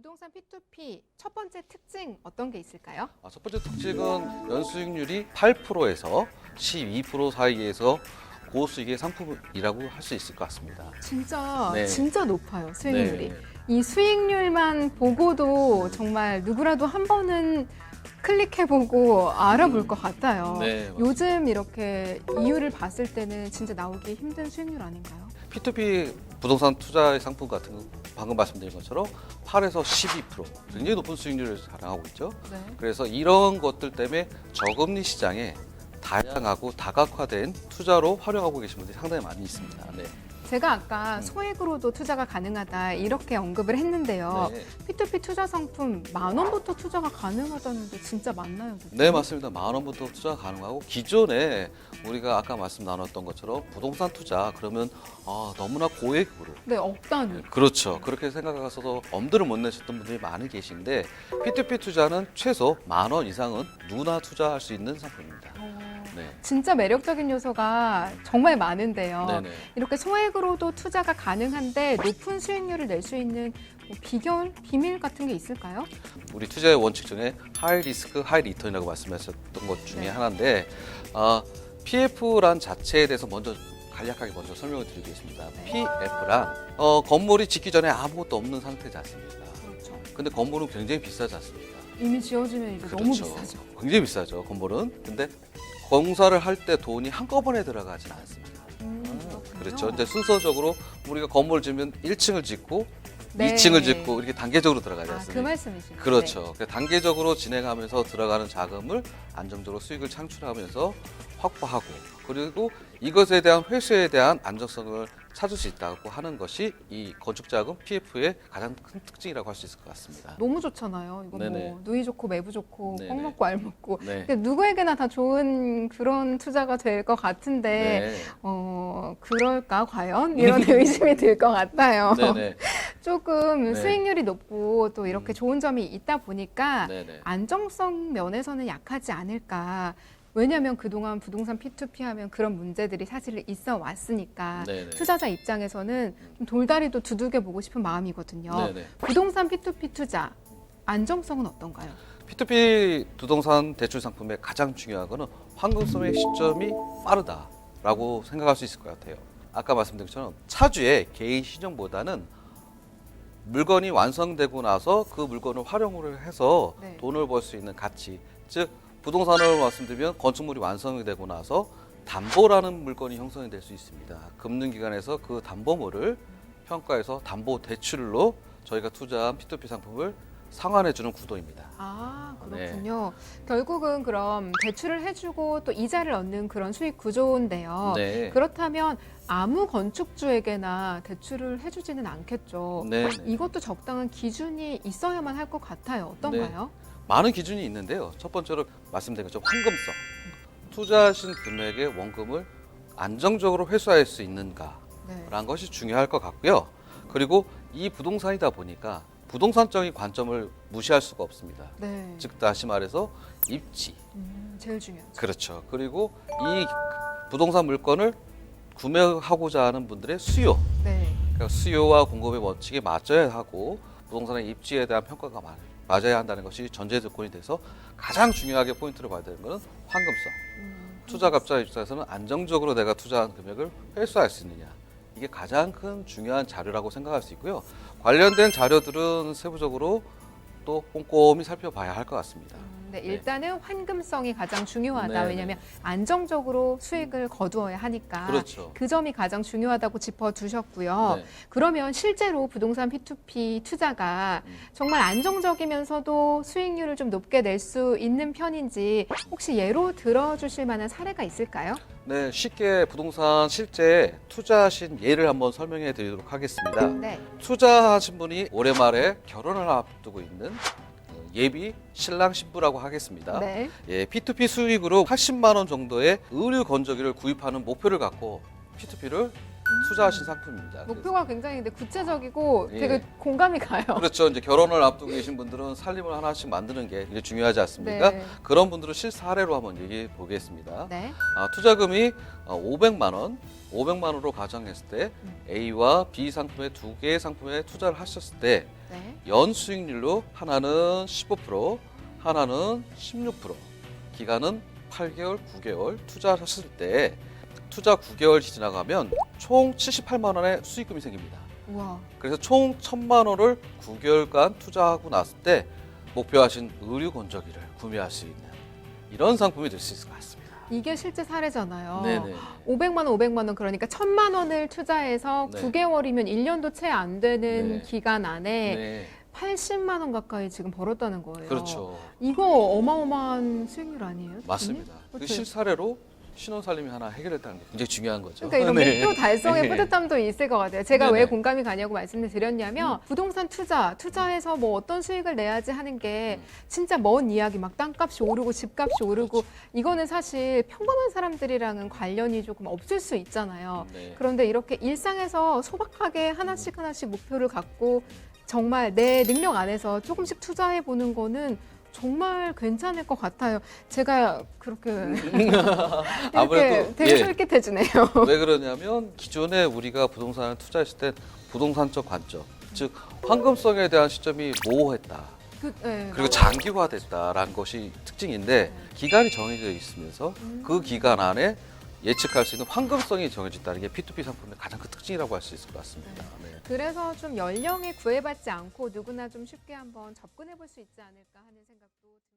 부동산 P2P 첫 번째 특징 어떤 게 있을까요? 첫 번째 특징은 연수익률이 8%에서 12% 사이에서 고수익의 상품이라고 할 수 있을 것 같습니다. 진짜 네. 진짜 높아요, 수익률이. 네. 이 수익률만 보고도 정말 누구라도 한 번은 클릭해보고 알아볼 것 같아요. 네, 맞습니다. 요즘 이렇게 이유를 봤을 때는 진짜 나오기 힘든 수익률 아닌가요? P2P 부동산 투자의 상품 같은 거 방금 말씀드린 것처럼 8에서 12% 굉장히 높은 수익률을 자랑하고 있죠. 네. 그래서 이런 것들 때문에 저금리 시장에 다양하고 다각화된 투자로 활용하고 계신 분들이 상당히 많이 있습니다. 네. 제가 아까 소액으로도 투자가 가능하다 이렇게 언급을 했는데요. 네. P2P 투자 상품 10,000원부터 투자가 가능하다는데 진짜 맞나요? 그게? 네, 맞습니다. 10,000원부터 투자가 가능하고 기존에 우리가 아까 말씀 나눴던 것처럼 부동산 투자 그러면 너무나 고액으로 네, 억 단위. 그렇죠. 그렇게 생각하셔서 엄두를 못 내셨던 분들이 많이 계신데 P2P 투자는 최소 10,000원 이상은 누구나 투자할 수 있는 상품입니다. 네. 진짜 매력적인 요소가 정말 많은데요. 네네. 이렇게 소액으로도 투자가 가능한데 높은 수익률을 낼 수 있는 뭐 비결, 비밀 같은 게 있을까요? 우리 투자의 원칙 중에 하이 리스크, 하이 리턴이라고 말씀하셨던 것 중에 네. 하나인데 PF란 자체에 대해서 간략하게 먼저 설명을 드리겠습니다. PF란 건물이 짓기 전에 아무것도 없는 상태지 않습니까? 그렇죠. 근데 건물은 굉장히 비싸지 않습니까? 이미 지어지면 이제 너무 비싸죠. 굉장히 비싸죠, 건물은. 근데 공사를 할 때 돈이 한꺼번에 들어가진 않습니다. 그렇군요. 그렇죠. 이제 순서적으로 우리가 건물을 지으면 1층을 짓고 네. 2층을 짓고 이렇게 단계적으로 들어가지 그 않습니까? 말씀이시죠. 그렇죠. 그러니까 단계적으로 진행하면서 들어가는 자금을 안정적으로 수익을 창출하면서 확보하고 그리고 이것에 대한 회수에 대한 안정성을 찾을 수 있다고 하는 것이 이 건축자금 PF의 가장 큰 특징이라고 할 수 있을 것 같습니다. 너무 좋잖아요. 이거 네네. 뭐 누이 좋고 매부 좋고 네네. 꼭 먹고 알 먹고 네. 누구에게나 다 좋은 그런 투자가 될 것 같은데 네. 그럴까 과연 이런 의심이 들 것 같아요. 네네. 조금 네. 수익률이 높고 또 이렇게 좋은 점이 있다 보니까 네네. 안정성 면에서는 약하지 않을까. 왜냐하면 그동안 부동산 P2P 하면 그런 문제들이 사실 있어 왔으니까 네네. 투자자 입장에서는 좀 돌다리도 두들겨 보고 싶은 마음이거든요. 네네. 부동산 P2P 투자 안정성은 어떤가요? P2P 부동산 대출 상품의 가장 중요한 거는 환급성의 시점이 빠르다라고 생각할 수 있을 것 같아요. 아까 말씀드린 것처럼 차주의 개인 신용보다는 물건이 완성되고 나서 그 물건을 활용을 해서 네. 돈을 벌 수 있는 가치, 즉 부동산을 말씀드리면 건축물이 완성이 되고 나서 담보라는 물건이 형성이 될 수 있습니다. 금융기관에서 그 담보물을 평가해서 담보 대출로 저희가 투자한 P2P 상품을 상환해주는 구도입니다. 아, 그렇군요. 결국은 그럼 대출을 해주고 또 이자를 얻는 그런 수익 구조인데요. 네. 그렇다면 아무 건축주에게나 대출을 해주지는 않겠죠. 네. 이것도 적당한 기준이 있어야만 할 것 같아요. 어떤가요? 많은 기준이 있는데요. 첫 번째로 말씀드린 것처럼 환금성. 투자하신 금액의 원금을 안정적으로 회수할 수 있는가라는 네. 것이 중요할 것 같고요. 그리고 이 부동산이다 보니까 부동산적인 관점을 무시할 수가 없습니다. 네. 즉 다시 말해서 입지. 제일 중요하죠. 그렇죠. 그리고 이 부동산 물건을 구매하고자 하는 분들의 수요. 네. 그러니까 수요와 공급의 원칙에 맞춰야 하고 부동산의 입지에 대한 평가가 맞아야 한다는 것이 전제 조건이 돼서 가장 중요하게 포인트를 봐야 되는 것은 환금성. 투자갑자 입장에서는 안정적으로 내가 투자한 금액을 회수할 수 있느냐. 이게 가장 큰 중요한 자료라고 생각할 수 있고요. 관련된 자료들은 세부적으로 또 꼼꼼히 살펴봐야 할 것 같습니다. 네, 일단은 환금성이 가장 중요하다. 네, 왜냐하면 안정적으로 수익을 거두어야 하니까 그렇죠. 그 점이 가장 중요하다고 짚어주셨고요. 네. 그러면 실제로 부동산 P2P 투자가 정말 안정적이면서도 수익률을 좀 높게 낼 수 있는 편인지 혹시 예로 들어주실 만한 사례가 있을까요? 네, 쉽게 부동산 실제 투자하신 예를 한번 설명해 드리도록 하겠습니다. 네. 투자하신 분이 올해 말에 결혼을 앞두고 있는 예비 신랑 신부라고 하겠습니다. 네. 예, P2P 수익으로 80만 원 정도의 의류 건조기를 구입하는 목표를 갖고 P2P를 투자하신 상품입니다. 목표가 굉장히 근데 구체적이고 예. 되게 공감이 가요. 그렇죠. 이제 결혼을 앞두고 계신 분들은 살림을 하나씩 만드는 게 이제 중요하지 않습니까? 네. 그런 분들을 실사례로 한번 얘기해 보겠습니다. 네. 투자금이 500만 원, 500만 원으로 가정했을 때 A와 B 상품의 두 개의 상품에 투자를 하셨을 때 네. 연 수익률로 하나는 15%, 하나는 16%, 기간은 8개월, 9개월 투자하셨을 때 투자 9개월 지나가면 총 78만 원의 수익금이 생깁니다. 우와. 그래서 총 1,000만 원을 9개월간 투자하고 났을 때 목표하신 의류 건조기를 구매할 수 있는 이런 상품이 될 수 있을 것 같습니다. 이게 실제 사례잖아요. 네네. 500만 원, 500만 원 그러니까 1,000만 원을 투자해서 네. 9개월이면 1년도 채 안 되는 네. 기간 안에 네, 80만 원 가까이 지금 벌었다는 거예요. 그렇죠. 이거 어마어마한 수익률 아니에요? 맞습니다. 그 어때요? 실사례로 신혼살림이 하나 해결했다는 게 굉장히 중요한 거죠. 그러니까 이런 네. 목표 달성의 네. 뿌듯함도 있을 것 같아요. 제가 네네. 왜 공감이 가냐고 말씀을 드렸냐면 부동산 투자해서 뭐 어떤 수익을 내야지 하는 게 진짜 먼 이야기 막 땅값이 오르고 집값이 오르고 이거는 사실 평범한 사람들이랑은 관련이 조금 없을 수 있잖아요. 네. 그런데 이렇게 일상에서 소박하게 하나씩 목표를 갖고 정말 내 능력 안에서 조금씩 투자해 보는 거는 정말 괜찮을 것 같아요. 제가 그렇게 아무래도 되게 예. 솔깃해지네요. 왜 그러냐면 기존에 우리가 부동산을 투자했을 때 부동산적 관점, 즉 황금성에 대한 시점이 모호했다. 네, 그리고 장기화됐다라는 것이 특징인데 기간이 정해져 있으면서 그 기간 안에 예측할 수 있는 황금성이 정해져 있다는 게 P2P 상품의 가장 큰 특징이라고 할 수 있을 것 같습니다. 네. 그래서 좀 연령에 구애받지 않고 누구나 좀 쉽게 한번 접근해 볼 수 있지 않을까 하는 생각도 듭니다.